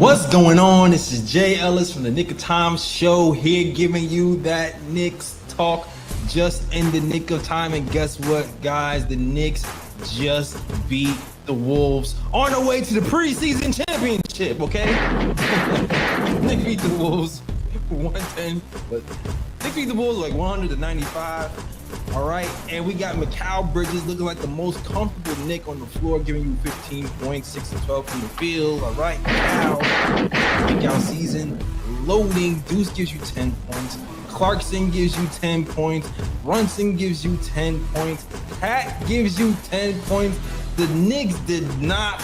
What's going on? This is Jay Ellis from the Nick of Time show here, giving you that Knicks talk just in the nick of time. And guess what, guys? The Knicks just beat the Wolves on their way to the preseason championship, okay? Knicks beat the Wolves 110, but Knicks beat the Wolves like 100-95. All right, and we got Mikal Bridges looking like the most comfortable Knick on the floor, giving you 15 points, 6 and 12 from the field. All right, Mikal season loading. Deuce gives you 10 points. Clarkson gives you 10 points. Brunson gives you 10 points. Pat gives you 10 points. The Knicks did not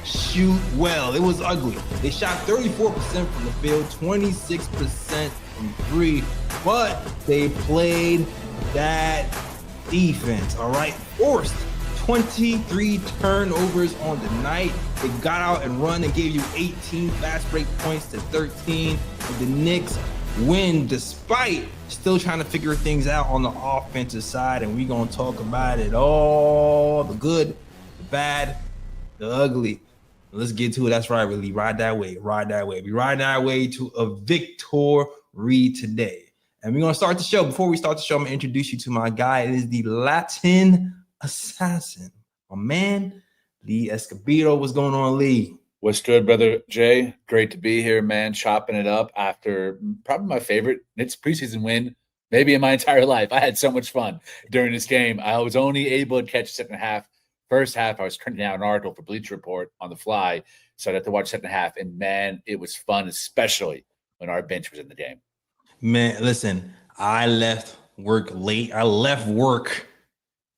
shoot well. It was ugly. They shot 34% from the field, 26% from three, but they played that defense, all right? Forced 23 turnovers on the night. They got out and run and gave you 18 fast break points to 13. And the Knicks win despite still trying to figure things out on the offensive side. And we're going to talk about it all, the good, the bad, the ugly. Let's get to it. That's right, really. Ride that way. Ride that way. We ride that way to a victory today. And we're going to start the show. Before we start the show, I'm going to introduce you to my guy. It is the Latin assassin, my man, Lee Escobedo. What's going on, Lee? What's good, brother Jay? Great to be here, man. Chopping it up after probably my favorite Knicks preseason win, maybe in my entire life. I had so much fun during this game. I was only able to catch the second half. First half, I was printing out an article for Bleacher Report on the fly, so I had to watch the second half. And, man, it was fun, especially when our bench was in the game. Man, listen, I left work late. I left work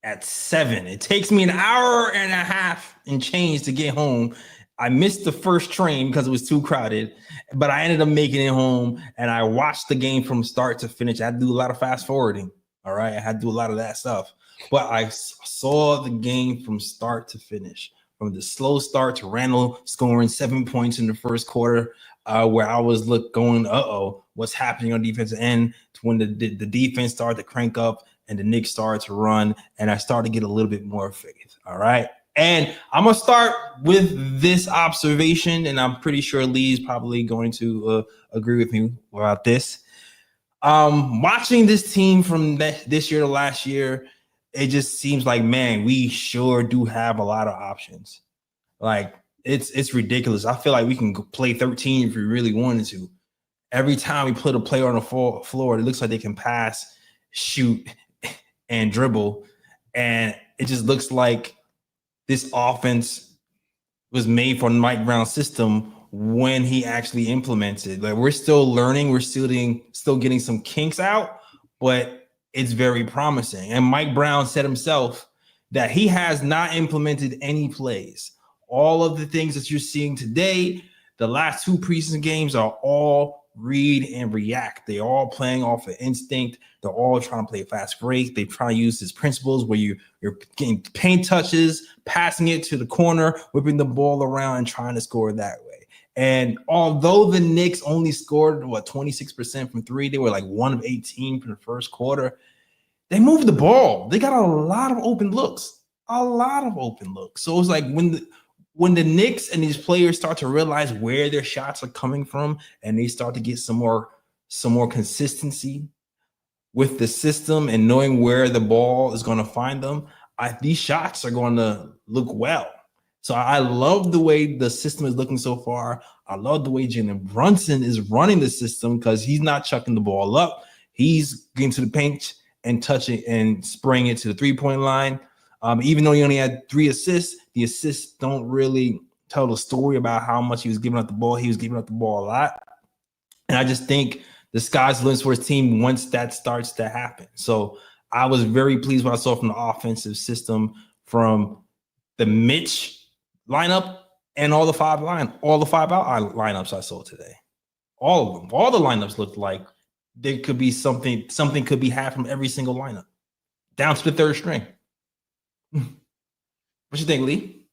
at 7. It takes me an hour and a half and change to get home. I missed the first train because it was too crowded, but I ended up making it home, and I watched the game from start to finish. I had to do a lot of fast forwarding, all right? I had to do a lot of that stuff, but I saw the game from start to finish, from the slow start to Randall scoring 7 points in the first quarter, where I was going, what's happening on defensive end, to when the defense started to crank up and the Knicks started to run, and I started to get a little bit more faith, all right? And I'm going to start with this observation, and I'm pretty sure Lee's probably going to agree with me about this. Watching this team from this year to last year, it just seems like, man, we sure do have a lot of options. Like, it's ridiculous. I feel like we can play 13 if we really wanted to. Every time we put a player on the floor, it looks like they can pass, shoot, and dribble. And it just looks like this offense was made for Mike Brown's system when he actually implements it. Like, we're still learning. We're still getting some kinks out, but it's very promising. And Mike Brown said himself that he has not implemented any plays. All of the things that you're seeing today, the last 2 preseason games, are all read and react. They're all playing off of instinct. They're all trying to play fast break. They're trying to use his principles where you're getting paint touches, passing it to the corner, whipping the ball around and trying to score that way. And although the Knicks only scored 26% from 3, they were like 1 of 18 from the first quarter. They moved the ball. They got a lot of open looks. So it's like when the Knicks and these players start to realize where their shots are coming from, and they start to get some more consistency with the system and knowing where the ball is going to find them, these shots are going to look well. So I love the way the system is looking so far. I love the way Jalen Brunson is running the system, because he's not chucking the ball up. He's getting to the paint and touching and spraying it to the three-point line. Even though he only had 3 assists, the assists don't really tell the story about how much he was giving up the ball. He was giving up the ball a lot. And I just think the sky's the limit for his team once that starts to happen. So I was very pleased with what I saw from the offensive system, from the Mitch lineup and all the 5 out lineups I saw today. All of them. All the lineups looked like there could be something could be had from every single lineup, down to the third string. What you think, Lee?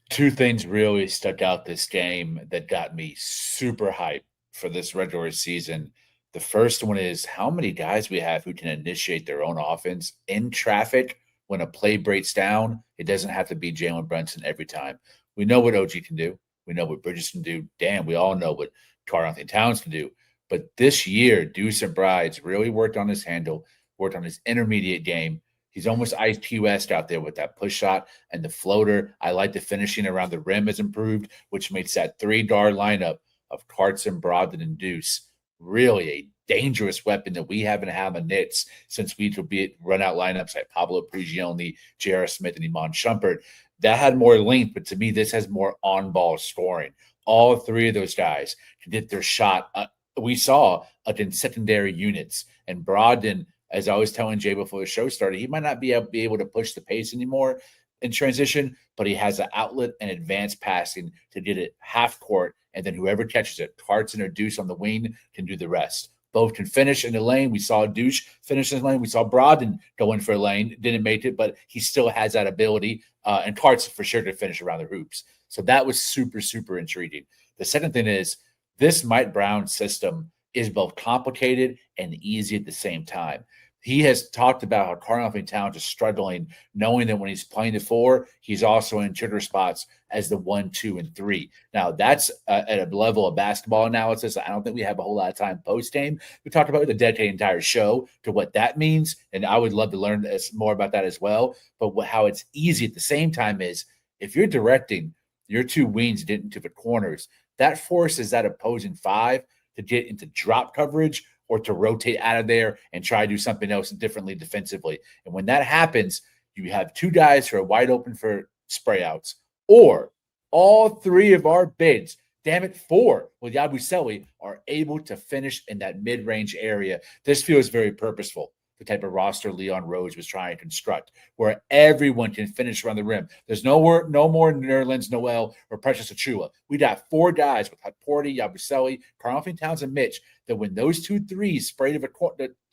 2 things really stuck out this game that got me super hyped for this regular season. The first one is how many guys we have who can initiate their own offense in traffic when a play breaks down. It doesn't have to be Jalen Brunson every time. We know what OG can do. We know what Bridges can do. Damn, we all know what Karl-Anthony Towns can do. But this year, Deuce McBride's really worked on his handle, worked on his intermediate game. He's almost Ice West out there with that push shot and the floater. I like the finishing around the rim has improved, which makes that 3-guard lineup of Clarkson, Brogdon, and Deuce really a dangerous weapon that we haven't had on the Knicks since we would be run out lineups like Pablo Prigioni, J.R. Smith, and Iman Shumpert. That had more length, but to me, this has more on-ball scoring. All three of those guys can get their shot. We saw against secondary units. And Brogdon, as I was telling Jay before the show started, he might not be able to push the pace anymore in transition, but he has an outlet and advanced passing to get it half court, and then whoever catches it, Clarkson or Deuce on the wing, can do the rest. Both can finish in the lane. We saw Deuce finish in the lane. We saw Brogdon go in for a lane. Didn't make it, but he still has that ability. And Clarkson for sure to finish around the hoops. So that was super, super intriguing. The second thing is this Mike Brown system is both complicated and easy at the same time. He has talked about how Karl-Anthony Towns is struggling, knowing that when he's playing the 4, he's also in trigger spots as the 1, 2, and 3. Now, that's at a level of basketball analysis. I don't think we have a whole lot of time post-game. We talked about the dedicated entire show to what that means, and I would love to learn more about that as well. But how it's easy at the same time is if you're directing your 2 wings into the corners, that forces that opposing 5 to get into drop coverage or to rotate out of there and try to do something else differently defensively. And when that happens, you have 2 guys who are wide open for spray outs, or all 3 of our bigs, damn it, 4 with Yabusele, are able to finish in that mid-range area. This feels very purposeful, the type of roster Leon Rose was trying to construct, where everyone can finish around the rim. There's no more Nerlens Noel or Precious Achua. We got 4 guys with Porty, Yabusele, Karl-Anthony Towns, and Mitch, that when those 2 threes spray to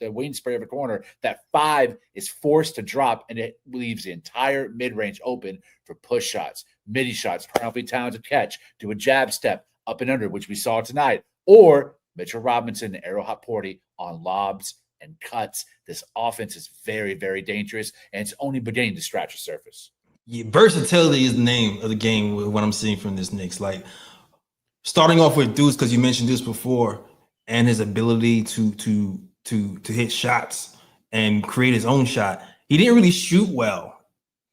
the wing spray of a corner, that 5 is forced to drop, and it leaves the entire mid-range open for push shots, midi shots, Karl-Anthony Towns to catch, do a jab step up and under, which we saw tonight, or Mitchell Robinson and Arrow Hot Porty on lobs and cuts. This offense is very, very dangerous, and it's only beginning to scratch the surface. Yeah, versatility is the name of the game with what I'm seeing from this Knicks. Like, starting off with Deuce, because you mentioned this before, and his ability to hit shots and create his own shot. He didn't really shoot well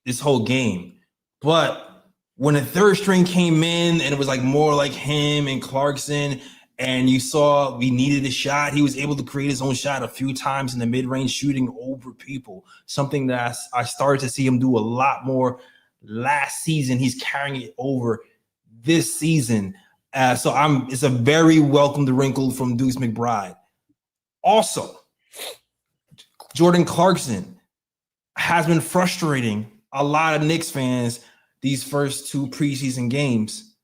this whole game, but when the third string came in and it was like more like him and Clarkson, and you saw we needed a shot, he was able to create his own shot a few times in the mid-range, shooting over people, something that I started to see him do a lot more last season. He's carrying it over this season. It's a very welcomed wrinkle from Deuce McBride. Also, Jordan Clarkson has been frustrating a lot of Knicks fans these first 2 preseason games.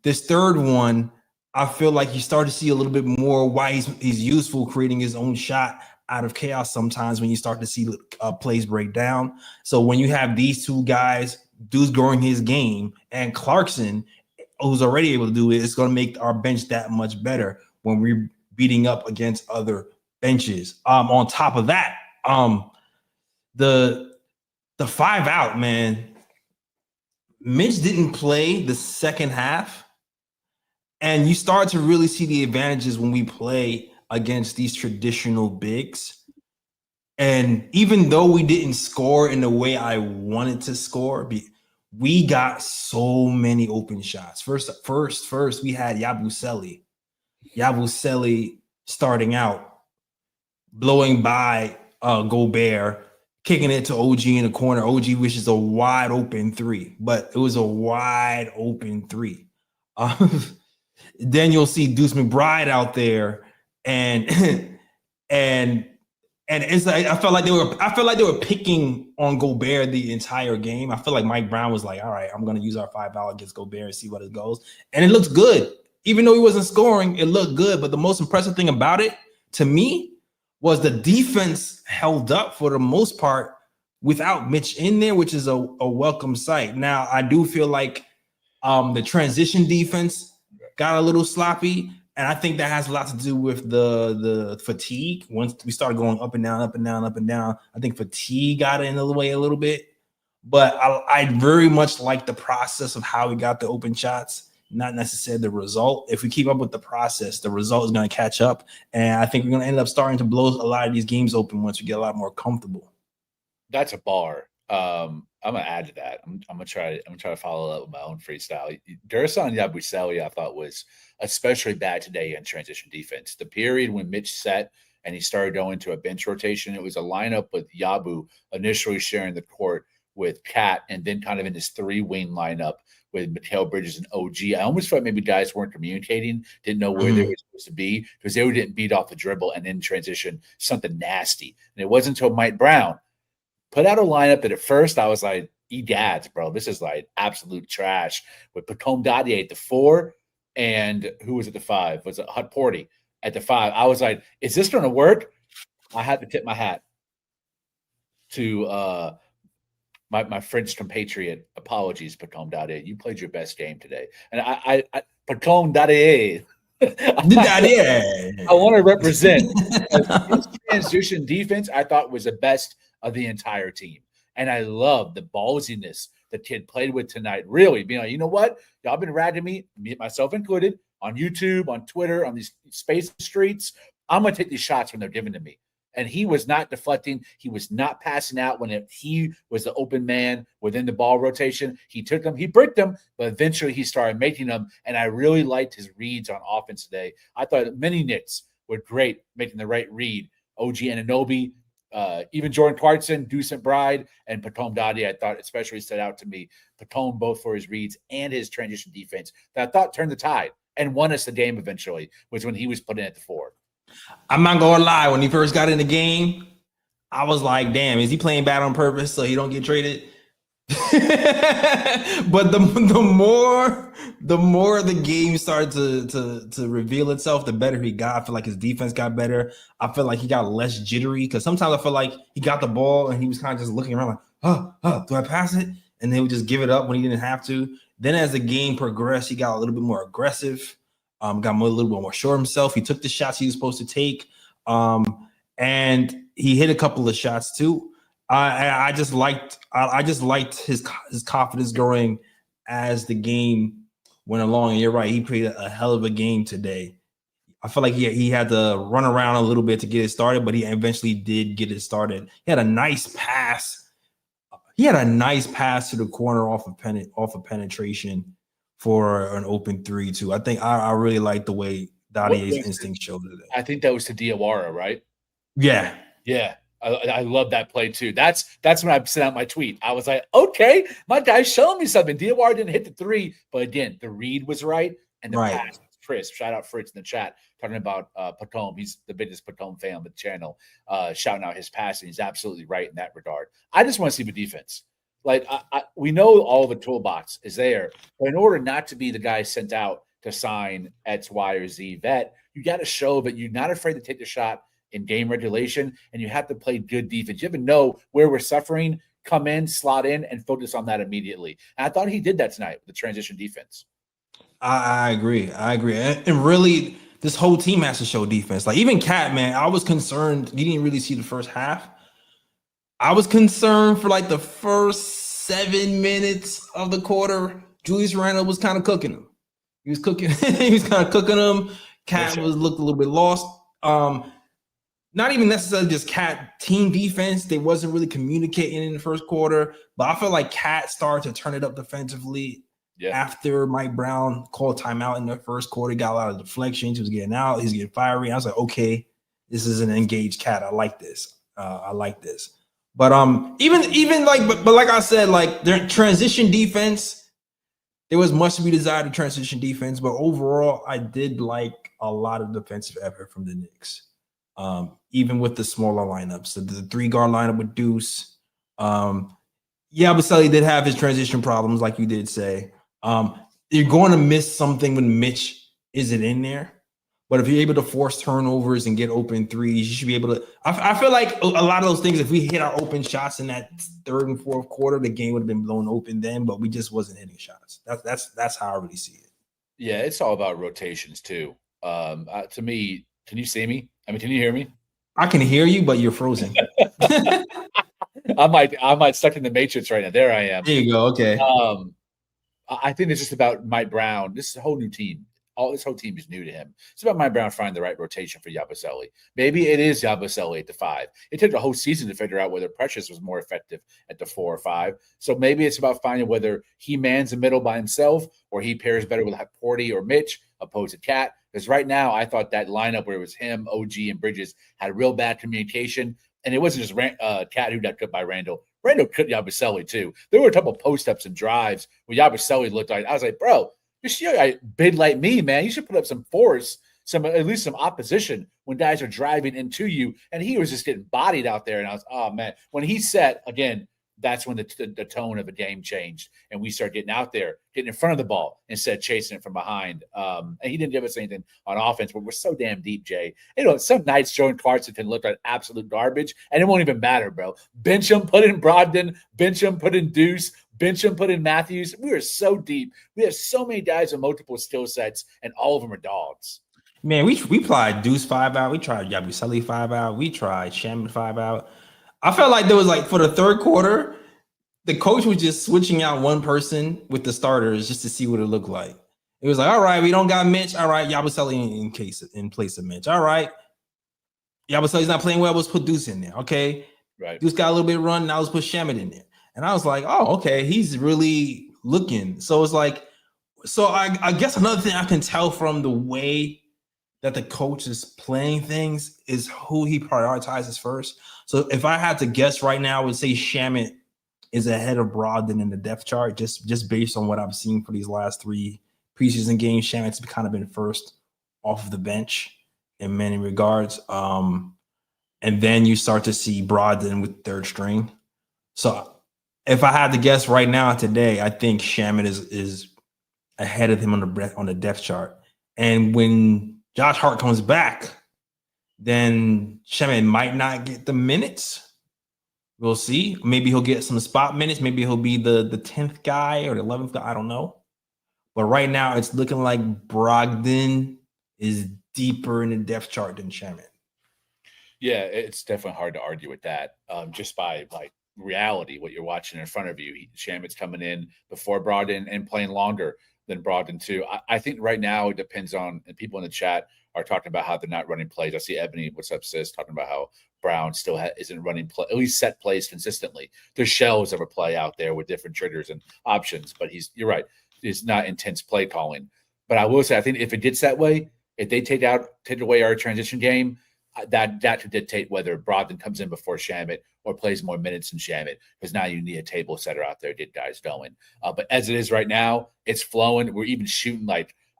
This third one, I feel like you start to see a little bit more why he's useful, creating his own shot out of chaos sometimes when you start to see plays break down. So when you have these 2 guys, Deuce growing his game, and Clarkson, who's already able to do it, it's going to make our bench that much better when we're beating up against other benches. On top of that, the 5 out, man, Mitch didn't play the second half, and you start to really see the advantages when we play against these traditional bigs. And even though we didn't score in the way I wanted to score, we got so many open shots. First, we had Yabusele starting out, blowing by Gobert, kicking it to OG in the corner. OG wishes a wide open 3, but it was a wide open 3. Then you'll see Deuce McBride out there, and it's like I felt like they were picking on Gobert the entire game. I feel like Mike Brown was like, all right, I'm going to use our 5 out against Gobert and see what it goes. And it looks good. Even though he wasn't scoring, it looked good. But the most impressive thing about it, to me, was the defense held up for the most part without Mitch in there, which is a welcome sight. Now, I do feel like the transition defense got a little sloppy. And I think that has a lot to do with the fatigue. Once we started going up and down, up and down, up and down, I think fatigue got in the way a little bit. But I very much like the process of how we got the open shots, not necessarily the result. If we keep up with the process, the result is going to catch up. And I think we're going to end up starting to blow a lot of these games open once we get a lot more comfortable. That's a bar. I'm gonna add to that. I'm gonna try to follow up with my own freestyle. Dursan Yabusele, I thought, was especially bad today in transition defense. The period when Mitch set and he started going to a bench rotation, it was a lineup with Yabu initially sharing the court with Cat, and then kind of in this 3-wing lineup with Mikal Bridges and OG. I almost felt maybe guys weren't communicating, didn't know where they were supposed to be because they didn't beat off the dribble and then transition something nasty. And it wasn't until Mike Brown put out a lineup that at first I was like, egads, bro. This is like absolute trash. With Pacome Dadier at the 4 and who was at the 5? Was it Hut Porty at the 5? I was like, is this going to work? I had to tip my hat to my French compatriot. Apologies, Pacome Dadier. You played your best game today. And I Pacome Dadier. I want to represent his transition defense. I thought was the best of the entire team, and I love the ballsiness the kid played with tonight. Really being like, you know what, y'all been ragging me, myself included, on YouTube, on Twitter, on these space streets. I'm gonna take these shots when they're given to me. And he was not deflecting. He was not passing out when he was the open man within the ball rotation. He took them, he bricked them, but eventually he started making them. And I really liked his reads on offense today. I thought many Knicks were great making the right read. OG Anunoby, even Jordan Clarkson, Deuce McBride, and Pacome Dadier, I thought especially stood out to me. Pacome, both for his reads and his transition defense, that I thought turned the tide and won us the game eventually, was when he was put in at the 4. I'm not gonna lie. When he first got in the game, I was like, "Damn, is he playing bad on purpose so he don't get traded?" But the more the game started to reveal itself, the better he got. I feel like his defense got better. I feel like he got less jittery because sometimes I feel like he got the ball and he was kind of just looking around like, do I pass it? And then he would just give it up when he didn't have to. Then as the game progressed, he got a little bit more aggressive. Got a little bit more sure of himself. He took the shots he was supposed to take, and he hit a couple of shots too. I just liked his confidence growing as the game went along. And you're right, he played a hell of a game today. I feel like he had to run around a little bit to get it started, but he eventually did get it started. He had a nice pass. He had a nice pass to the corner off of penetration for an open 3 too. I think I really like the way Dadier's instinct showed today. I think that was to Diawara, right? Yeah. I love that play too. That's when I sent out my tweet. I was like, okay, my guy's showing me something. Diawara didn't hit the 3, but again, the read was right and the pass was crisp. Shout out Fritz in the chat talking about Pacome. He's the biggest Pacome fan on the channel. Shouting out his passing. He's absolutely right in that regard. I just want to see the defense. Like we know all the toolbox is there, but in order not to be the guy sent out to sign X, Y, or Z vet, you got to show that you're not afraid to take the shot in game regulation, and you have to play good defense. You have to know where we're suffering, come in, slot in, and focus on that immediately. And I thought he did that tonight with the transition defense. I agree. And really, this whole team has to show defense. Like even Cat, man, I was concerned. You didn't really see the first half. I was concerned for like the first 7 minutes of the quarter. Julius Randle was kind of cooking him. He was kind of cooking him. Cat looked a little bit lost. Not even necessarily just Cat team defense. They wasn't really communicating in the first quarter, but I feel like Cat started to turn it up defensively after Mike Brown called timeout in the first quarter. He got a lot of deflections. He was getting out. He's getting fiery. I was like, okay, this is an engaged Cat. I like this. But even like like I said, like their transition defense, there was much to be desired in transition defense, but overall, I did like a lot of defensive effort from the Knicks. Even with the smaller lineups, the 3-guard lineup with Deuce. Yabusele did have his transition problems, like you did say. You're going to miss something when Mitch isn't in there. But if you're able to force turnovers and get open threes, you should be able to. I feel like a lot of those things, if we hit our open shots in that third and fourth quarter, the game would have been blown open then, but we just wasn't hitting shots. That's how I really see it. Yeah, it's all about rotations too. To me, can you see me? I mean, can you hear me? I can hear you, but you're frozen. I might stuck in the matrix right now. There I am. There you go. Okay. I think it's just about Mike Brown. This is a whole new team. This whole team is new to him. It's about Mike Brown finding the right rotation for Yabusele. Maybe it is Yabusele at the 5. It took the whole season to figure out whether Precious was more effective at the 4 or 5. So maybe it's about finding whether he mans the middle by himself or he pairs better with Porty or Mitch opposed to Cat. Because right now, I thought that lineup where it was him, OG, and Bridges had real bad communication. And it wasn't just Cat who got cut by Randall. Randall cut Yabusele too. There were a couple post-ups and drives where Yabusele looked like, I was like, bro, you're big like me, man. You should put up some force, at least some opposition when guys are driving into you. And he was just getting bodied out there. And I was, oh, man. When he set, again, that's when the tone of the game changed. And we started getting out there, getting in front of the ball instead of chasing it from behind. And he didn't give us anything on offense, but we're so damn deep, Jay. Some nights Joe and Clarkson can look like absolute garbage, and it won't even matter, bro. Bench him, put in Brogdon, bench him, put in Deuce, bench him, put in Matthews. We are so deep. We have so many guys with multiple skill sets, and all of them are dogs. Man, we tried Deuce 5 out. We tried Yabusele 5 out. We tried Shaman 5 out. I felt like there was for the third quarter, the coach was just switching out one person with the starters just to see what it looked like. It was like, all right, we don't got Mitch. All right, Yabusele in place of Mitch. All right, Yabusele's not playing well. Let's put Deuce in there. Okay, right. Deuce got a little bit of run. Now let's put Shaman in there. And I was like, oh, okay, he's really looking. So it's like, I guess another thing I can tell from the way that the coach is playing things is who he prioritizes first. So if I had to guess right now, I would say Shaman is ahead of Brogdon in the depth chart, just based on what I've seen for these last 3 preseason games. Shaman's kind of been first off of the bench in many regards. And then you start to see Brogdon with third string. So if I had to guess right now today, I think Shaman is ahead of him on the depth chart. And when Josh Hart comes back, then Shaman might not get the minutes. We'll see. Maybe he'll get some spot minutes. Maybe he'll be the 10th guy or the 11th guy. I don't know. But right now, it's looking like Brogdon is deeper in the depth chart than Shaman. Yeah, it's definitely hard to argue with that. Just by reality, what you're watching in front of you. Shaman's coming in before Brogdon and playing longer than Brogdon too. I think right now it depends on, and people in the chat are talking about how they're not running plays. I see Ebony, what's up, sis, talking about how Brown still isn't running play, at least set plays consistently. There's shells of a play out there with different triggers and options, but you're right. It's not intense play calling. But I will say, I think if it gets that way, if they take away our transition game, that could dictate whether Brogdon comes in before Shamet or plays more minutes than Shamet, because now you need a table setter out there to get guys going. But as it is right now, it's flowing. We're even shooting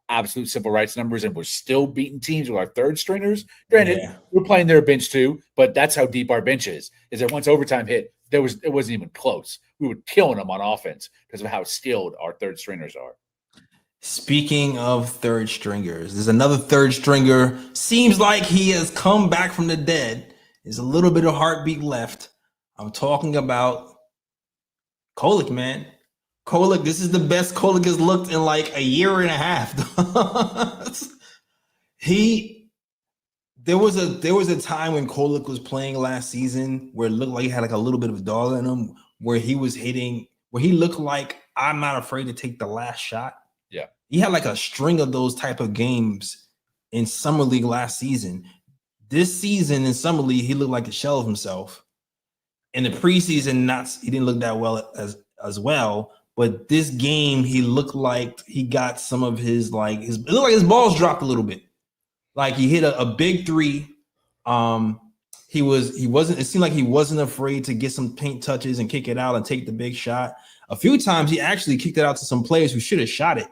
absolute civil rights numbers, and we're still beating teams with our third stringers. Granted, we're playing their bench too, but that's how deep our bench is that once overtime hit, it wasn't even close. We were killing them on offense because of how skilled our third stringers are. Speaking of third stringers, there's another third stringer. Seems like he has come back from the dead. There's a little bit of heartbeat left. I'm talking about KNick, man. KNick, this is the best KNick has looked in a year and a half. There was a time when KNick was playing last season where it looked like he had a little bit of dog in him, where he was hitting, where he looked like, I'm not afraid to take the last shot. Yeah. He had a string of those type of games in Summer League last season. This season in Summer League, he looked like a shell of himself. In the preseason, he didn't look that well as well. But this game, he looked like he got some of his it looked like his balls dropped a little bit. He hit a big three. It seemed like he wasn't afraid to get some paint touches and kick it out and take the big shot. A few times he actually kicked it out to some players who should have shot it,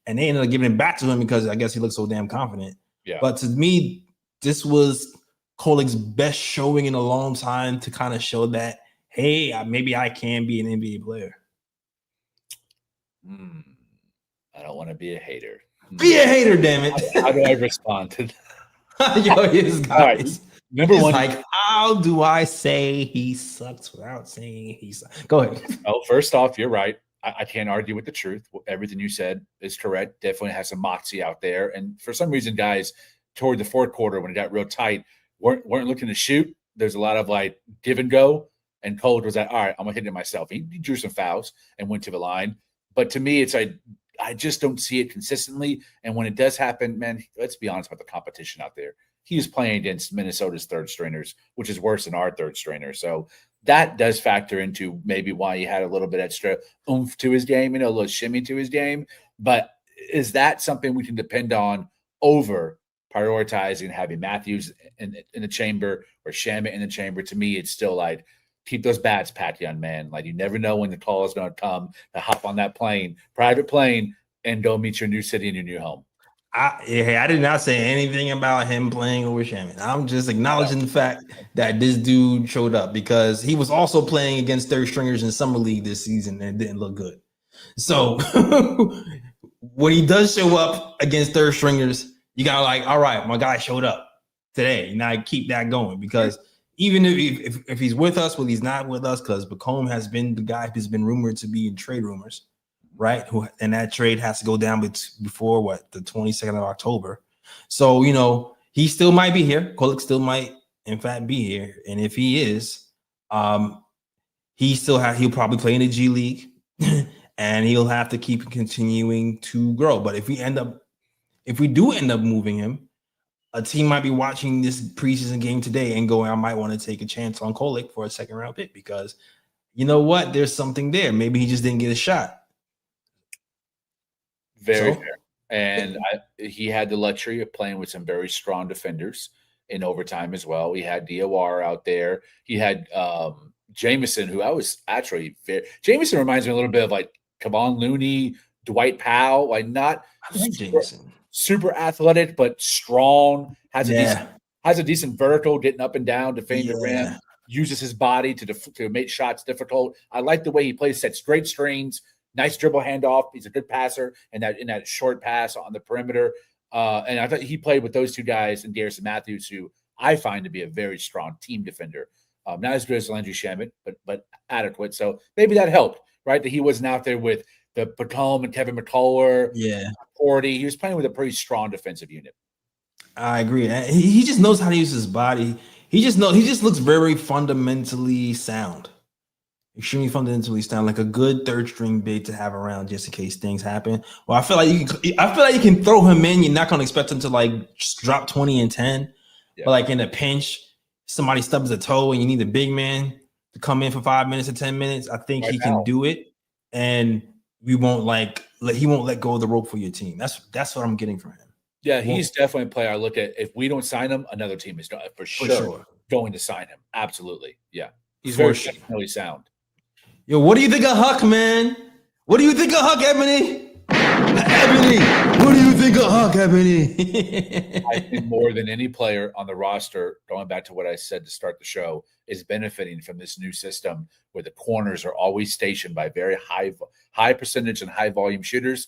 and they ended up giving it back to him because I guess he looked so damn confident. Yeah. But to me, this was KNick's best showing in a long time to kind of show that, hey, maybe I can be an NBA player. I don't want to be a hater. Be a hater, damn it. How do I respond to that? Yo, his guys. All right. Number one. How do I say he sucks without saying he sucks? Go ahead. Oh, first off, you're right. I can't argue with the truth. Everything you said is correct. Definitely has some moxie out there. And for some reason, guys, toward the fourth quarter when it got real tight, weren't looking to shoot. There's a lot of give and go. And Cold was like, all right, I'm going to hit it myself. He drew some fouls and went to the line. But to me, it's like, I just don't see it consistently. And when it does happen, man, let's be honest about the competition out there. He was playing against Minnesota's third stringers, which is worse than our third stringer. So that does factor into maybe why he had a little bit extra oomph to his game, a little shimmy to his game. But is that something we can depend on over prioritizing having Matthews in the chamber or Shamet in the chamber? To me, it's still like, keep those bats packed, young man. Like, you never know when the call is going to come to hop on that plane, private plane, and go meet your new city and your new home. I did not say anything about him playing over Shaman. I'm just acknowledging the fact that this dude showed up because he was also playing against third stringers in summer league this season and it didn't look good. So when he does show up against third stringers, you gotta like, all right, my guy showed up today. And I keep that going because even if he's with us, well, he's not with us because Bacome has been the guy who's been rumored to be in trade rumors. Right, and that trade has to go down before the 22nd of October. So he still might be here. KNick still might, in fact, be here. And if he is, he'll probably play in the G League, and he'll have to keep continuing to grow. But if we do end up moving him, a team might be watching this preseason game today and going, I might want to take a chance on KNick for a second round pick because you know what? There's something there. Maybe he just didn't get a shot. Very fair. And he had the luxury of playing with some very strong defenders in overtime as well. He had DOR out there. He had Jameson, who I was actually Jameson reminds me a little bit of like Kevon Looney, Dwight Powell, like not super athletic, but strong, has a decent vertical, getting up and down, defending the rim, uses his body to make shots difficult. I like the way he plays, sets great screens. Nice dribble handoff. He's a good passer in that short pass on the perimeter. And I thought he played with those two guys and Garrison Matthews, who I find to be a very strong team defender. Not as good as Landry Shamet, but adequate. So maybe that helped, right? That he wasn't out there with the Bacome and Kevin McCullough. Porty. He was playing with a pretty strong defensive unit. I agree. He just knows how to use his body. He just looks very fundamentally sound. Extremely fundamentally sound, like a good third string big to have around just in case things happen. Well, I feel like you can throw him in. You're not gonna expect him to like just drop 20 and 10. But like in a pinch, somebody stubs a toe and you need a big man to come in for 5 minutes or 10 minutes. I think he can do it, and he won't let go of the rope for your team. That's what I'm getting from him. Yeah, he's definitely a player I look at. If we don't sign him, another team is for sure going to sign him. Absolutely. Yeah. He's very technically sound. Yo, what do you think of Huck, man? What do you think of Huck, Ebony? Ebony, what do you think of Huck, Ebony? I think more than any player on the roster, going back to what I said to start the show, is benefiting from this new system where the corners are always stationed by very high percentage and high volume shooters.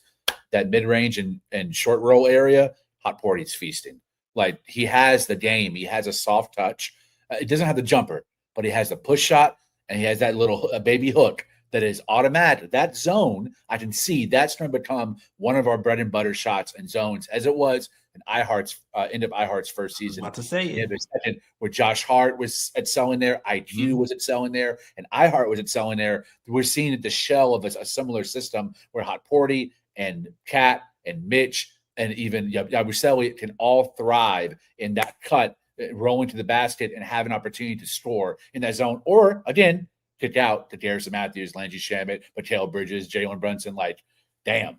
That mid-range and short roll area, Hot Porty's feasting. Like, he has the game. He has a soft touch. It doesn't have the jumper, but he has the push shot, and he has that little baby hook that is automatic. That zone, I can see that's going to become one of our bread and butter shots and zones, as it was in end of iHeart's first season. About to say it. Second, where Josh Hart was excelling there, IQ was excelling there, and iHeart was excelling there. We're seeing the shell of a similar system where Hot Porty and Cat and Mitch and even Yabusele can all thrive in that cut, rolling to the basket and have an opportunity to score in that zone. Or, again, kick out to Garrison Matthews, Landry Shamet, Mikal Bridges, Jalen Brunson. Like, damn.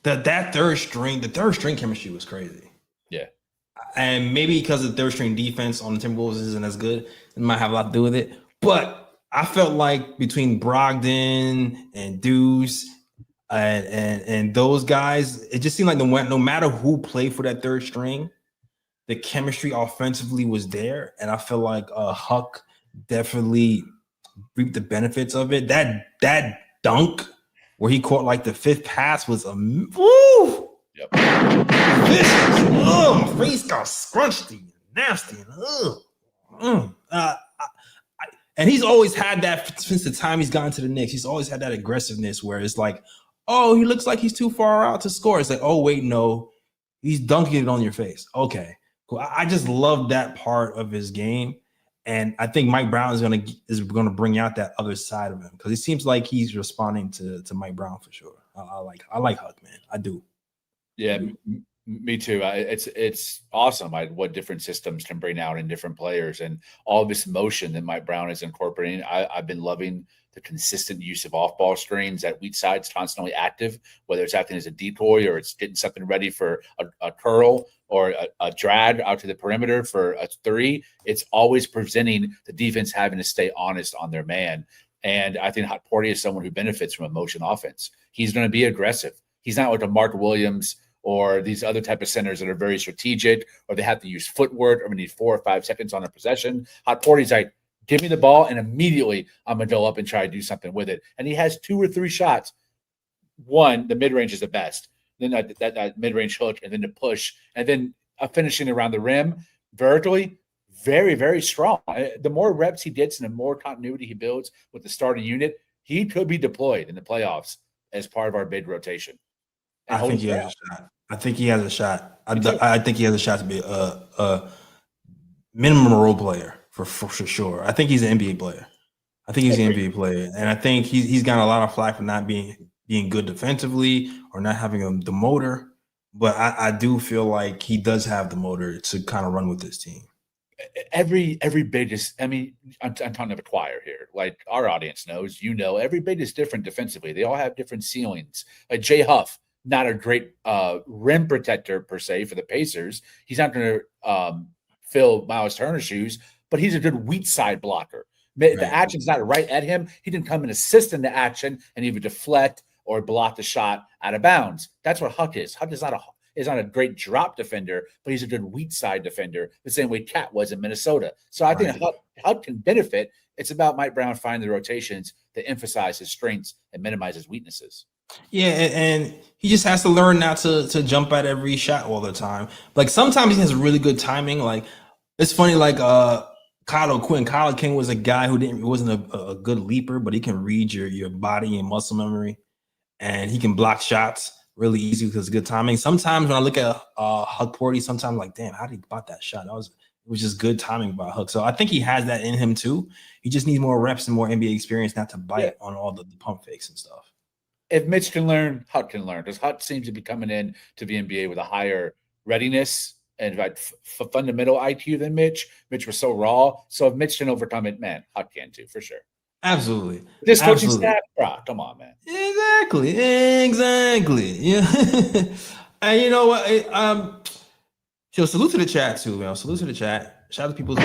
The third string chemistry was crazy. Yeah. And maybe because the third string defense on the Timberwolves isn't as good, it might have a lot to do with it. But I felt like between Brogdon and Deuce and those guys, it just seemed like no matter who played for that third string, the chemistry offensively was there. And I feel like Huck definitely reaped the benefits of it. That dunk where he caught like the fifth pass was woo! Yep. My face got scrunchy and nasty. And he's always had that since the time he's gotten to the Knicks. He's always had that aggressiveness where it's like, oh, he looks like he's too far out to score. It's like, oh, wait, no, he's dunking it on your face. Okay, cool. I just love that part of his game. And I think Mike Brown is gonna bring out that other side of him because it seems like he's responding to Mike Brown for sure. I like Huck, man. I do. Yeah, me too. It's awesome what different systems can bring out in different players, and all this motion that Mike Brown is incorporating. I've been loving the consistent use of off-ball screens. That weak side's constantly active, whether it's acting as a decoy or it's getting something ready for a curl or a drag out to the perimeter for a three. It's always presenting the defense having to stay honest on their man. And I think Hot Porty is someone who benefits from a motion offense. He's going to be aggressive. He's not like a Mark Williams or these other type of centers that are very strategic, or they have to use footwork, or we need 4 or 5 seconds on a possession. Hot Porty's like, give me the ball, and immediately I'm going to go up and try to do something with it. And he has 2 or 3 shots. One, the mid-range is the best. Then that mid-range hook, and then the push, and then finishing around the rim vertically, very, very strong. The more reps he gets and the more continuity he builds with the starting unit, he could be deployed in the playoffs as part of our big rotation. I think he has a shot. I think he has a shot. I think he has a shot to be a minimum role player for sure. I think he's an NBA player. I think he's an NBA player, and I think he's got a lot of flack for not being good defensively or not having the motor. But I do feel like he does have the motor to kind of run with this team. Every bid is, I mean, I'm talking to the choir here. Like our audience knows, every bid is different defensively. They all have different ceilings. Like Jay Huff, not a great rim protector per se for the Pacers. He's not going to fill Miles Turner's shoes, but he's a good weak side blocker. The action's not right at him. He didn't come and assist in the action and either deflect or block the shot out of bounds. That's what Huck is. Huck is not a great drop defender, but he's a good weak side defender, the same way Cat was in Minnesota. So I think Huck can benefit. It's about Mike Brown finding the rotations that emphasize his strengths and minimize his weaknesses. Yeah, and he just has to learn not to jump at every shot all the time. Like sometimes he has really good timing. Like it's funny, like Kyle O'Quinn. Kyle O'Quinn was a guy who wasn't a good leaper, but he can read your body and muscle memory, and he can block shots really easy because of good timing. Sometimes when I look at Huck Porty, sometimes I'm like, damn, how did he block that shot? It was just good timing by Huck. So I think he has that in him too. He just needs more reps and more NBA experience not to bite on all the pump fakes and stuff. If Mitch can learn, Huck can learn, because Huck seems to be coming in to the NBA with a higher readiness and fundamental IQ than Mitch. Mitch was so raw. So if Mitch can overcome it, man, Huck can too, for sure. Absolutely. This coaching staff, bro, come on, man. Exactly. Yeah. And you know what? Salute to the chat too, man. Salute to the chat. Shout out to people who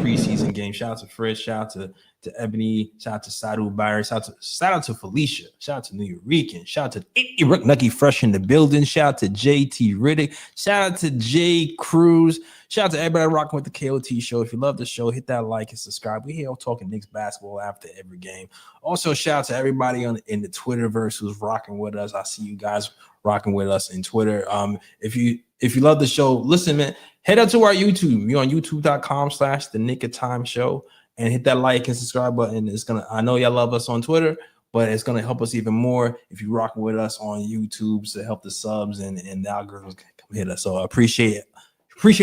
preseason game. Shout out to Fred. Shout out to Ebony. Shout out to Sadu Byron. Shout out to Felicia. Shout out to New Eurekan. Shout out to Rick Nucky Fresh in the building. Shout out to JT Riddick. Shout out to Jay Cruz. Shout out to everybody rocking with the KOT show. If you love the show, hit that like and subscribe. We here talking Knicks basketball after every game. Also, shout out to everybody in the Twitterverse who's rocking with us. I see you guys rocking with us in Twitter. If you love the show, listen, man, head up to our YouTube. We're on youtube.com/the Knick of Time show and hit that like and subscribe button. I know y'all love us on Twitter, but it's gonna help us even more if you rocking with us on YouTube to help the subs and the algorithms come hit us. So I appreciate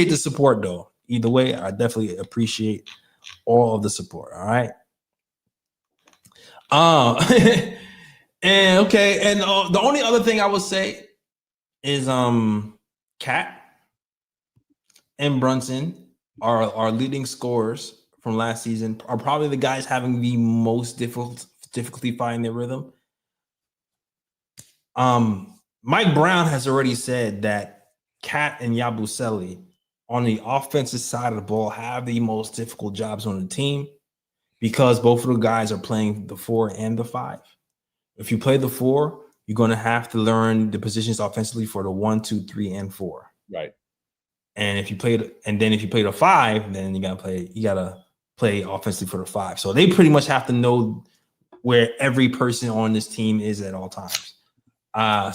the support though. Either way, I definitely appreciate all of the support. All right. And the only other thing I would say is Cat and Brunson are leading scorers from last season, are probably the guys having the most difficulty finding their rhythm. Mike Brown has already said that Cat and Yabusele on the offensive side of the ball have the most difficult jobs on the team because both of the guys are playing the 4 and the 5. If you play the 4, you're going to have to learn the positions offensively for the 1, 2, 3, and 4. Right. And if you play the 5, then you gotta play offensively for the 5. So they pretty much have to know where every person on this team is at all times.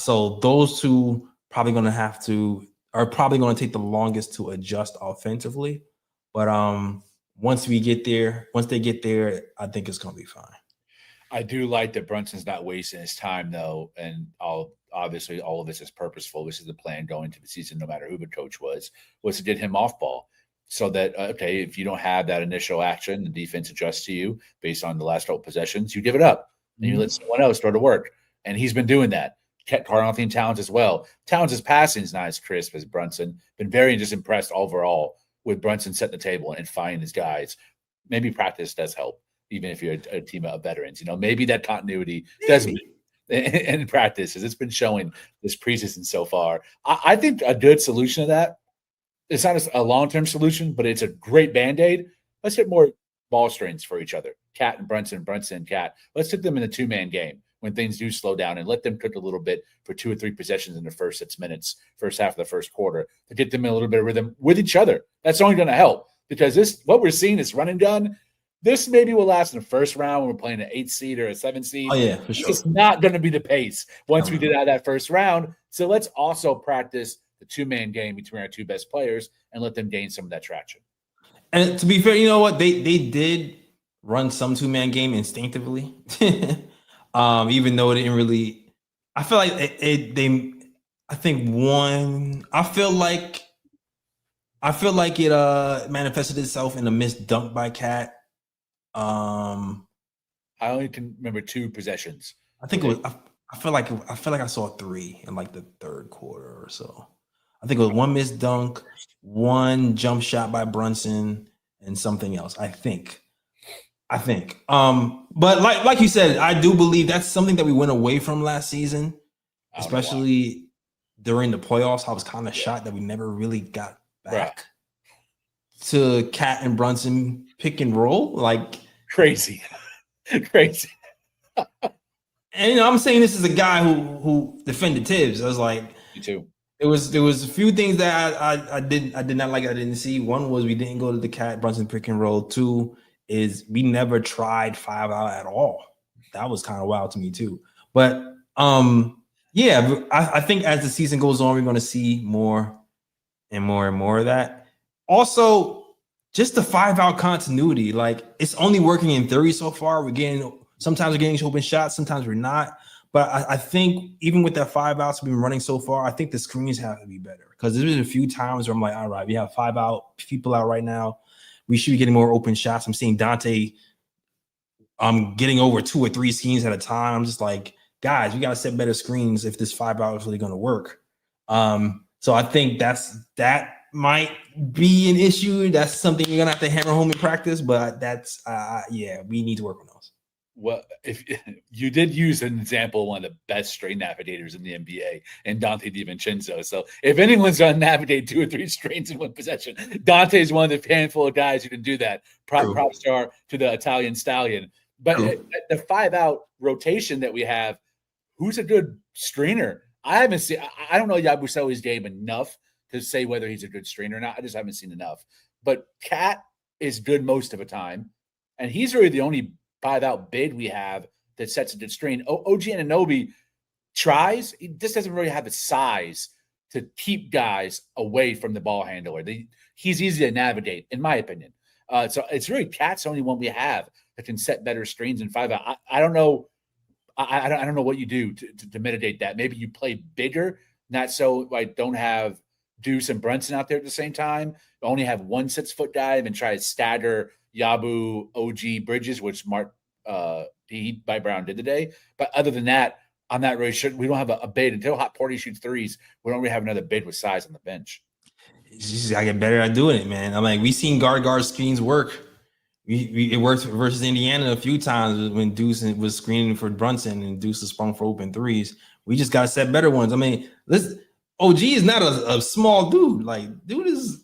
So those two are probably going to take the longest to adjust offensively. But once they get there, I think it's going to be fine. I do like that Brunson's not wasting his time, though, and obviously all of this is purposeful. This is the plan going to the season, no matter who the coach was to get him off ball. so that, okay, if you don't have that initial action, the defense adjusts to you based on the last couple possessions, you give it up and you let someone else go to work. And he's been doing that. Karl-Anthony Towns as well. Towns' passing is not as crisp as Brunson. Been very just impressed overall with Brunson setting the table and finding his guys. Maybe practice does help, even if you're a team of veterans. Maybe that continuity does in practice, as it's been showing this preseason so far. I think a good solution to that, it's not a long-term solution, but it's a great Band-Aid. Let's get more ball screens for each other. Cat and Brunson and Cat. Let's put them in a two-man game when things do slow down and let them cook a little bit for 2 or 3 possessions in the first 6 minutes, first half of the first quarter, to get them in a little bit of rhythm with each other. That's only going to help, because what we're seeing is run and gun. This maybe will last in the first round when we're playing an 8 seed or a 7 seed. Oh, yeah, for sure. It's not going to be the pace once we get out of that first round. So let's also practice the two-man game between our two best players and let them gain some of that traction. And to be fair, you know what? They did run some two-man game instinctively. Even though it didn't really, I feel like I feel like it manifested itself in a missed dunk by Cat. I only can remember 2 possessions. I think it was. I feel like I saw 3 in like the third quarter or so. I think it was 1 missed dunk, 1 jump shot by Brunson, and something else. I think. But like you said, I do believe that's something that we went away from last season, especially during the playoffs. I was kind of shocked that we never really got back to Cat and Brunson pick and roll. Like crazy. And I'm saying this is a guy who defended Tibbs. I was like, me too. There was a few things that I did not like. I didn't see. One was we didn't go to the Cat Brunson pick and roll. 2 is we never tried 5 out at all. That was kind of wild to me too. But yeah, I think as the season goes on, we're going to see more and more and more of that. Also, just the 5 out continuity. Like, it's only working in theory so far. Sometimes we're getting open shots, sometimes we're not. But I think even with that 5 outs we've been running so far, I think the screens have to be better, because there's been a few times where I'm like, all right, we have 5 out people out right now. We should be getting more open shots. I'm seeing Dante getting over 2 or 3 screens at a time. I'm just like, guys, we got to set better screens if this 5 out is really going to work. So I think that might be an issue. That's something you're going to have to hammer home in practice. But that's, we need to work on those. Well, if you did use an example, one of the best string navigators in the NBA, and Dante DiVincenzo. So if anyone's going to navigate 2 or 3 strings in one possession, Dante is one of the handful of guys who can do that. Prop star to the Italian stallion. But the 5 out rotation that we have, who's a good screener? I don't know Yabusele's game enough to say whether he's a good screener or not. I just haven't seen enough. But Cat is good most of the time, and he's really the only 5 out bid we have that sets a good screen. OG Anunoby tries. He just doesn't really have the size to keep guys away from the ball handler. He's easy to navigate, in my opinion. So it's really Cat's the only one we have that can set better screens than 5 out. I don't know. I don't know what you do to mitigate that. Maybe you play bigger, not so like don't have Deuce and Brunson out there at the same time. Only have 1 6-foot guy, and then try to stagger Yabu, OG, Bridges, which Mark by Brown did today. But other than that, I'm not really sure. We don't have a bid until Hot Porty shoots threes. We don't really have another bid with size on the bench. I get better at doing it, man. I'm like, we've seen guard screens work. It worked versus Indiana a few times when Deuce was screening for Brunson and Deuce was sprung for open threes. We just got to set better ones. I mean, OG is not a small dude. Like, dude is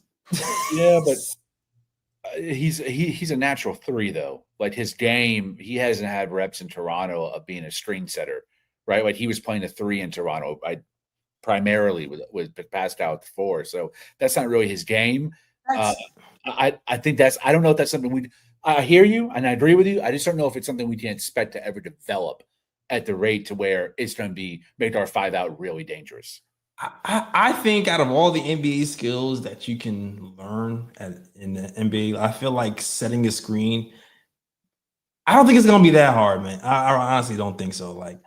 yeah, but he's a natural 3 though. Like his game, he hasn't had reps in Toronto of being a screen setter, right? Like he was playing a 3 in Toronto, primarily with Pascal at the 4. So that's not really his game. I think I don't know if that's something I hear you and I agree with you. I just don't know if it's something we can expect to ever develop at the rate to where it's going to make our 5 out really dangerous. I think out of all the NBA skills that you can learn in the NBA, I feel like setting a screen, I don't think it's going to be that hard, man. I honestly don't think so. Like,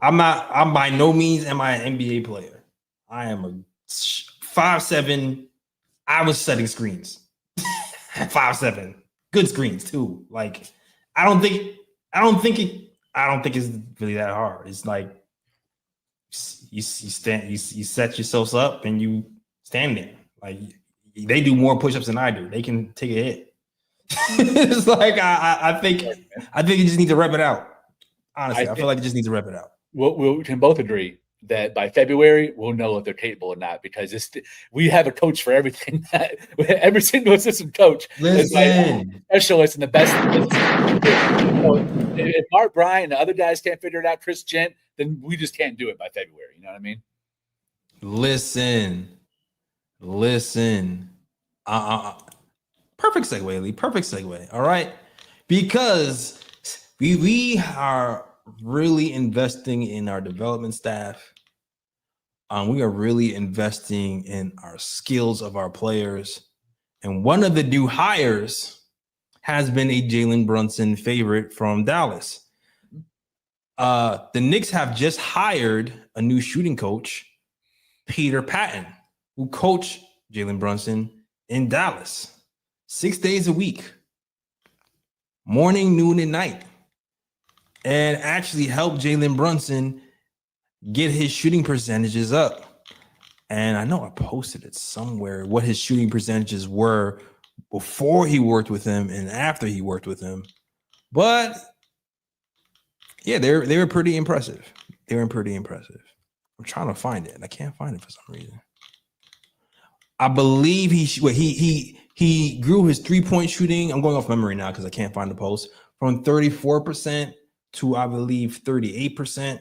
I'm by no means am I an NBA player. I am a 5'7". I was setting screens. 5'7". Good screens too. Like I don't think it's really that hard. It's like you set yourselves up and you stand there. Like they do more push-ups than I do. They can take a hit. It's like I think you just need to rep it out. Honestly, I feel like you just need to rep it out. We can both agree that by February we'll know if they're capable or not, because we have a coach for everything. Every single assistant coach is like specialist in the best. If Mark Bryant and the other guys can't figure it out, Chris Gent, then we just can't do it by February. You know what I mean? Listen. Perfect segue, Lee. Perfect segue. All right, because we are really investing in our development staff. We are really investing in our skills of our players. And one of the new hires has been a Jalen Brunson favorite from Dallas. The Knicks have just hired a new shooting coach, Peter Patton, who coached Jalen Brunson in Dallas 6 days a week, morning, noon, and night, and actually helped Jalen Brunson get his shooting percentages up. And I know I posted it somewhere what his shooting percentages were before he worked with him and after he worked with him. But yeah, they were pretty impressive. I'm trying to find it, and I can't find it for some reason. I believe he grew his 3-point shooting. I'm going off memory now because I can't find the post, from 34% to I believe 38%.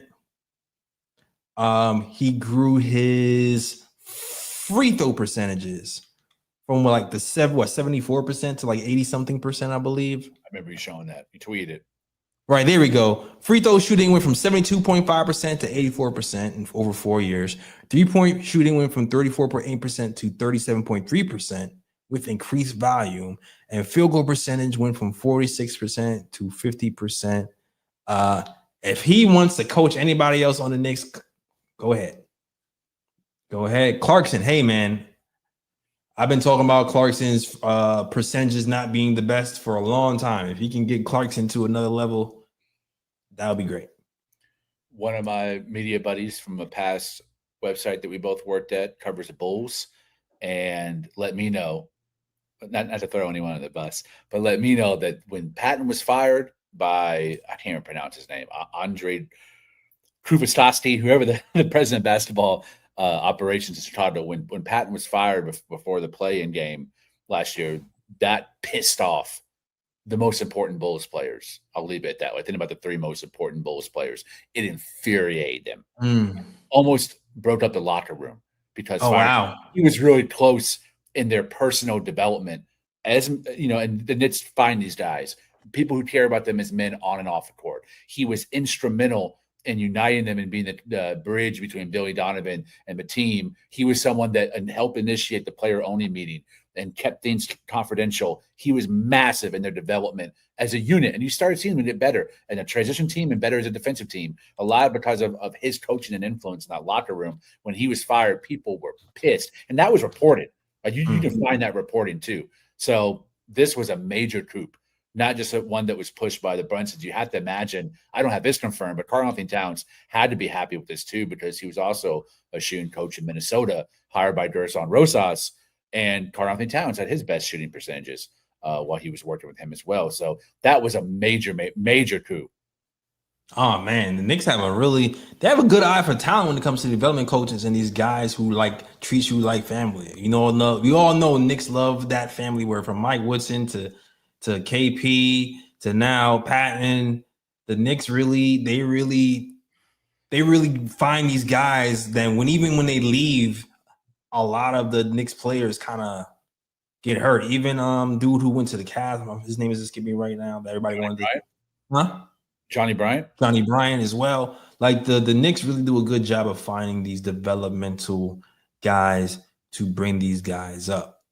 He grew his free throw percentages from like the 74% to like 80-something%, I believe. I remember you showing that. You tweeted. Right, there we go. Free throw shooting went from 72.5% to 84% in over 4 years. 3-point shooting went from 34.8% to 37.3% with increased volume. And field goal percentage went from 46% to 50%. If he wants to coach anybody else on the Knicks, go ahead. Clarkson, hey, man. I've been talking about Clarkson's percentages not being the best for a long time. If he can get Clarkson to another level, that would be great. One of my media buddies from a past website that we both worked at covers the Bulls, and let me know, not to throw anyone on the bus, but let me know that when Patton was fired by, I can't even pronounce his name, Andre Krupastowski, whoever the president of basketball operations in Chicago, when Patton was fired before the play-in game last year, that pissed off the most important Bulls players. I'll leave it at that way. Think about the 3 most important Bulls players. It infuriated them. Almost broke up the locker room because he was really close in their personal development. As you know, and the Knicks find these guys, people who care about them as men on and off the court. He was instrumental in uniting them and being the bridge between Billy Donovan and the team. He was someone that helped initiate the player-only meeting and kept things confidential. He was massive in their development as a unit. And you started seeing them get better in a transition team and better as a defensive team, a lot because of his coaching and influence in that locker room. When he was fired, people were pissed. And that was reported. You can find that reporting too. So this was a major coup, not just one that was pushed by the Brunsons. You have to imagine, I don't have this confirmed, but Karl-Anthony Towns had to be happy with this too, because he was also a shooting coach in Minnesota, hired by Gerson Rosas. And Karl-Anthony Towns had his best shooting percentages while he was working with him as well. So that was a major coup. Oh man, the Knicks have they have a good eye for talent when it comes to development coaches and these guys who like treat you like family. You know, we all know Knicks love that family where from Mike Woodson to KP to now Patton. The Knicks really find these guys that even when they leave, a lot of the Knicks players kind of get hurt. Even dude who went to the Cavs, his name is escaping me right now. That everybody wanted to. Johnny Bryant as well. Like the Knicks really do a good job of finding these developmental guys to bring these guys up.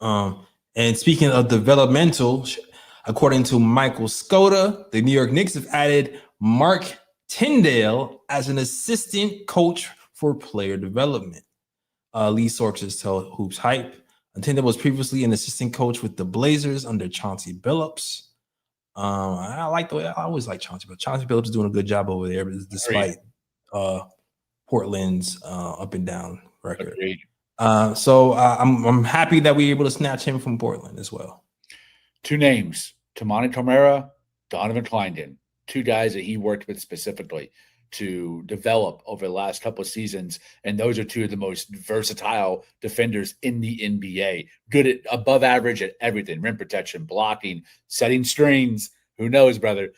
And speaking of developmental, according to Michael Skota, the New York Knicks have added Mark Tyndale as an assistant coach for player development. Lead sources tell Hoops Hype. Tinda was previously an assistant coach with the Blazers under Chauncey Billups. I like the way I always like Chauncey, but Chauncey Billups is doing a good job over there, despite Portland's up and down record. So I'm happy that we were able to snatch him from Portland as well. 2 names: Tamani Tomera, Donovan Clyndon, 2 guys that he worked with specifically to develop over the last couple of seasons. And those are 2 of the most versatile defenders in the NBA. Good at above average at everything: rim protection, blocking, setting screens. Who knows, brother?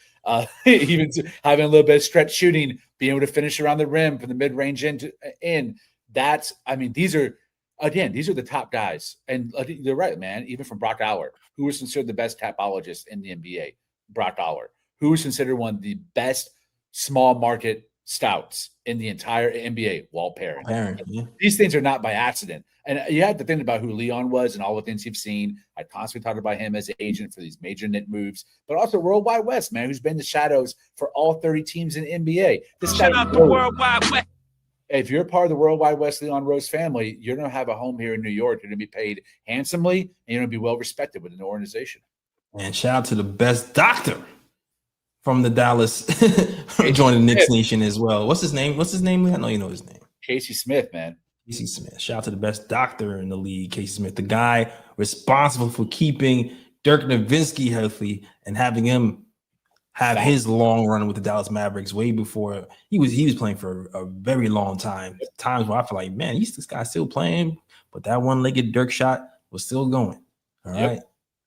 Even having a little bit of stretch shooting, being able to finish around the rim from the mid-range in. That's, I mean, these are the top guys. And you're right, man. Even from Brock Aller, who was considered the best tapologist in the NBA. Brock Aller, who was considered one of the best small market stouts in the entire NBA, Walt Perrin. Yeah. These things are not by accident. And you had to think about who Leon was and all the things you've seen. I constantly talked about him as an agent for these major knit moves, but also Worldwide West, man, who's been the shadows for all 30 teams in the NBA. Shout out to Worldwide West. If you're part of the Worldwide West Leon Rose family, you're going to have a home here in New York. You're going to be paid handsomely, and you're going to be well respected within the organization. And shout out to the best doctor from the Dallas joining the Knicks Nation as well. What's his name? I know you know his name. Casey Smith, man. Casey Smith. Shout out to the best doctor in the league, Casey Smith, the guy responsible for keeping Dirk Nowitzki healthy and having him have his long run with the Dallas Mavericks way before he was playing for a very long time. Times where I feel like, man, this guy's still playing, but that one-legged Dirk shot was still going. All right.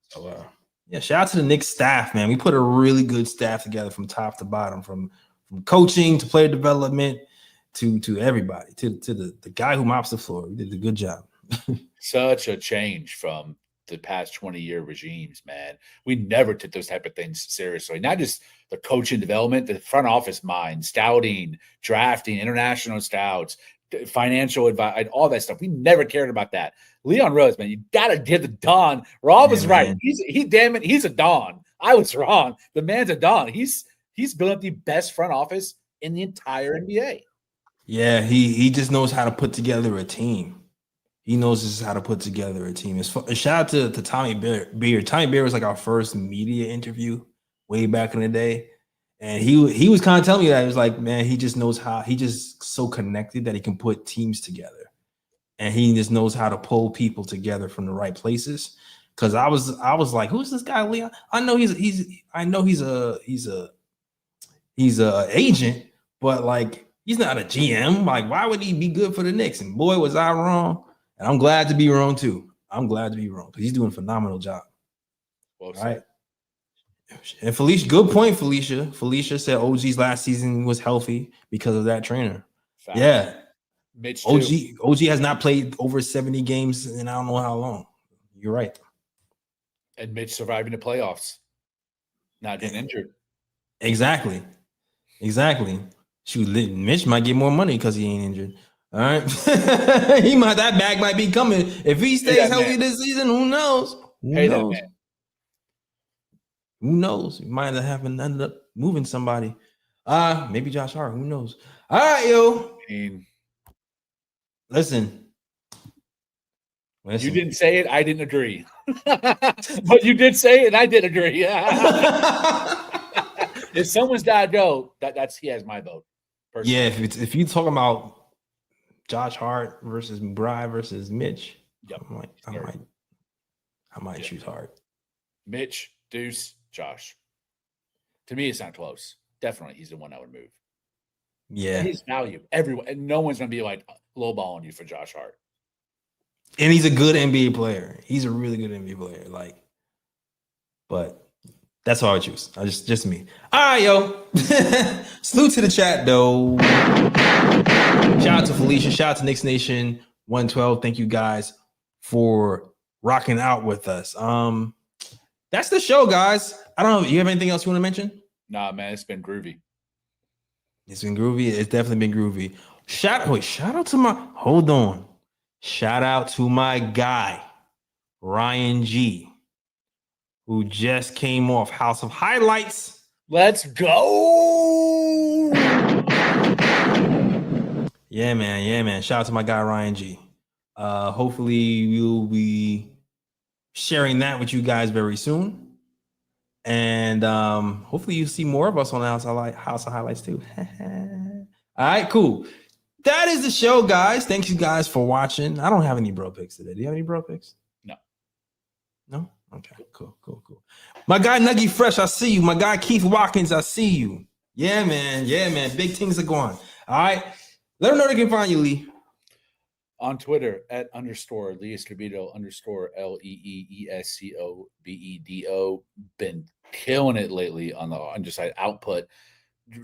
So, yeah, shout out to the Knicks staff, man. We put a really good staff together from top to bottom, from coaching to player development to everybody, to the guy who mops the floor. We did a good job. Such a change from the past 20-year regimes, man. We never took those type of things seriously. Not just the coaching development, the front office mind, scouting, drafting, international scouts, financial advice, all that stuff. We never cared about that. Leon Rose, man, you gotta give the Don. Rob was right. He's a Don. I was wrong. The man's a Don. He's built up the best front office in the entire NBA. Yeah, he just knows how to put together a team. He knows just how to put together a team. Shout out to Tommy Beard. Tommy Beard was like our first media interview way back in the day. And he was kind of telling me that. He was like, man, he just knows how. He just so connected that he can put teams together. And he just knows how to pull people together from the right places. Because I was like, who's this guy, Leon? I know he's a agent, but like he's not a GM. Like, why would he be good for the Knicks? And boy, was I wrong. And I'm glad to be wrong too. I'm glad to be wrong because he's doing a phenomenal job. Well, all right. And Felicia, good point, Felicia. Felicia said OG's last season was healthy because of that trainer. Fact. Yeah. Mitch OG has not played over 70 games in I don't know how long. You're right. And Mitch surviving the playoffs, not getting injured. Exactly. Shoot, Mitch might get more money because he ain't injured. All right. That bag might be coming. If he stays healthy this season, who knows? Who knows? He might have ended up moving somebody. Maybe Josh Hart. Who knows? All right, yo. Listen. You didn't say it. I didn't agree. But you did say it, and I did agree. If someone's got to go, he has my vote. Personally. Yeah, if you talking about Josh Hart versus McBride versus Mitch, I might choose Hart. Mitch, Deuce, Josh. To me, it's not close. Definitely, he's the one I would move. Yeah, his value. Everyone, and no one's gonna be like lowballing you for Josh Hart. And he's a good NBA player. He's a really good NBA player. But that's all I choose. Just me. All right, yo. Salute to the chat, though. Shout out to Felicia. Shout out to Knicks Nation 112. Thank you guys for rocking out with us. That's the show, guys. I don't know. You have anything else you want to mention? Nah, man. It's been groovy. It's been groovy. It's definitely been groovy. Shout out to my. Hold on. Shout out to my guy, Ryan G, who just came off House of Highlights. Let's go. Yeah, man. Shout out to my guy, Ryan G. Hopefully, we'll be sharing that with you guys very soon. And hopefully you see more of us on the House of Highlights too. All right, cool. That is the show, guys. Thank you guys for watching. I don't have any bro picks today. Do you have any bro picks? No. No? Okay, cool. My guy Nuggy Fresh, I see you. My guy Keith Watkins, I see you. Yeah, man. Big things are going. All right. Let them know they can find you, Lee. On Twitter at _ Lee Escobedo _ LEEESCOBEDO. Been killing it lately on the underside output,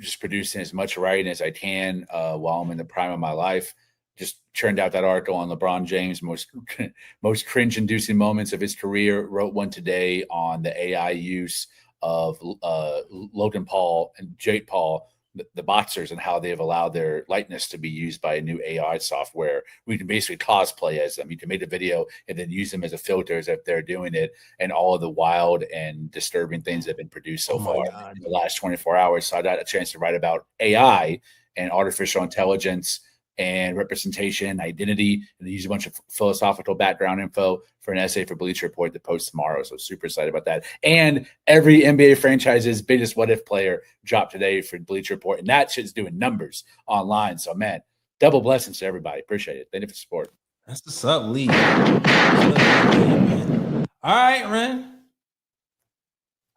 just producing as much writing as I can while I'm in the prime of my life. Just churned out that article on LeBron James, most cringe-inducing moments of his career. Wrote one today on the AI use of Logan Paul and Jake Paul, the boxers, and how they've allowed their likeness to be used by a new AI software. We can basically cosplay as them. You can make a video and then use them as a filter as if they're doing it, and all of the wild and disturbing things that have been produced so far in the last 24 hours. So I got a chance to write about AI and artificial intelligence and representation, identity, and use a bunch of philosophical background info for an essay for Bleacher Report to post tomorrow. So super excited about that. And every NBA franchise's biggest what if player dropped today for Bleacher Report, and that shit's doing numbers online. So man, double blessings to everybody. Appreciate it. Thank you for support. That's what's up, Lee. All right, man.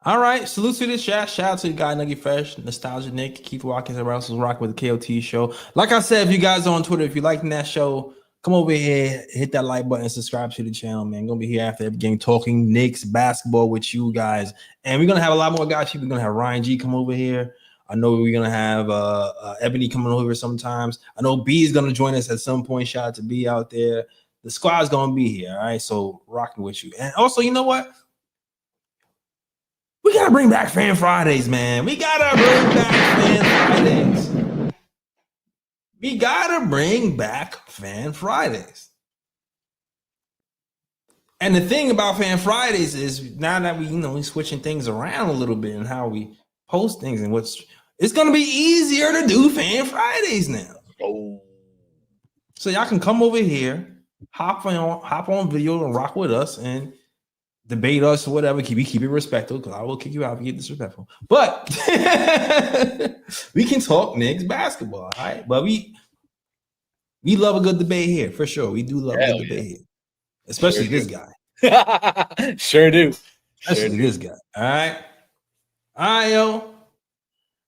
All right, salute to the chat. Shout out to the guy Nuggy Fresh, Nostalgia Nick, Keith Watkins, and Russell's Rock with the KOT show. Like I said, if you guys are on Twitter, if you're liking that show, come over here, hit that like button, subscribe to the channel, man. Gonna be here after every game talking Knicks basketball with you guys. And we're gonna have a lot more guys. We're gonna have Ryan G come over here. I know we're gonna have Ebony coming over sometimes. I know B is gonna join us at some point. Shout out to B out there. The squad's gonna be here, all right? So rocking with you. And also, you know what? We gotta bring back Fan Fridays, man. We gotta bring back Fan Fridays. And the thing about Fan Fridays is now that we're switching things around a little bit and how we post things and it's gonna be easier to do Fan Fridays now. Oh. So y'all can come over here, hop on video and rock with us and debate us or whatever. Keep it respectful, because I will kick you out if you get disrespectful. But we can talk Knicks basketball, all right? But we love a good debate here for sure. We do love a good debate here, especially this guy. Sure do. Especially this guy. All right, yo.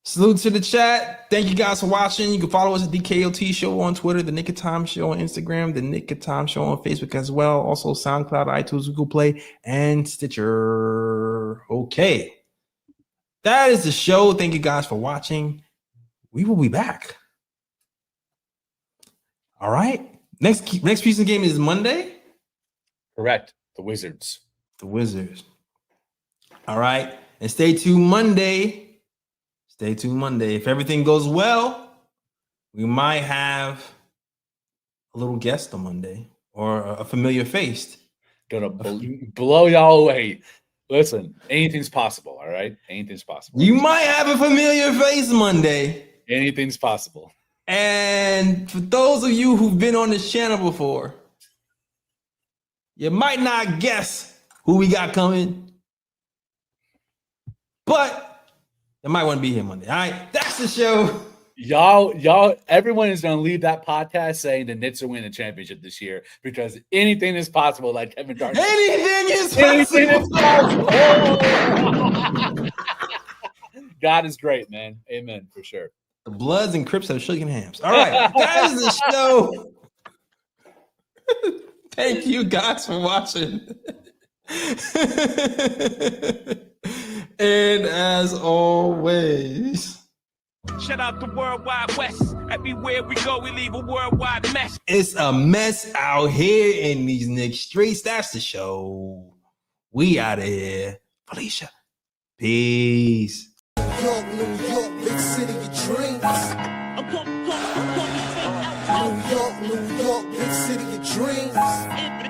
Salute to the chat. Thank you guys for watching. You can follow us at the KOT Show on Twitter, the Nick of Time Show on Instagram, the Nick of Time Show on Facebook as well. Also SoundCloud, iTunes, Google Play, and Stitcher. Okay. That is the show. Thank you guys for watching. We will be back. All right. Next preseason game is Monday. Correct. The Wizards. All right. And stay tuned Monday. If everything goes well, we might have a little guest on Monday or a familiar face. Gonna blow y'all away. Listen, anything's possible, all right? Anything's possible. You might have a familiar face Monday. Anything's possible. And for those of you who've been on this channel before, you might not guess who we got coming, but they might want to be here Monday. All right, that's the show. Y'all, everyone is going to leave that podcast saying the Knicks will win the championship this year, because anything is possible, like Kevin Garnett. Anything is possible. God is great, man. Amen, for sure. The Bloods and Crips have shaken hands. All right, that is the show. Thank you guys for watching. And as always, Shout out the World Wide West. Everywhere we go, we leave a worldwide mess. It's a mess out here in these Knicks streets. That's the show. We out of here. Felicia. Peace. New York, big city of dreams. New York, big city of dreams.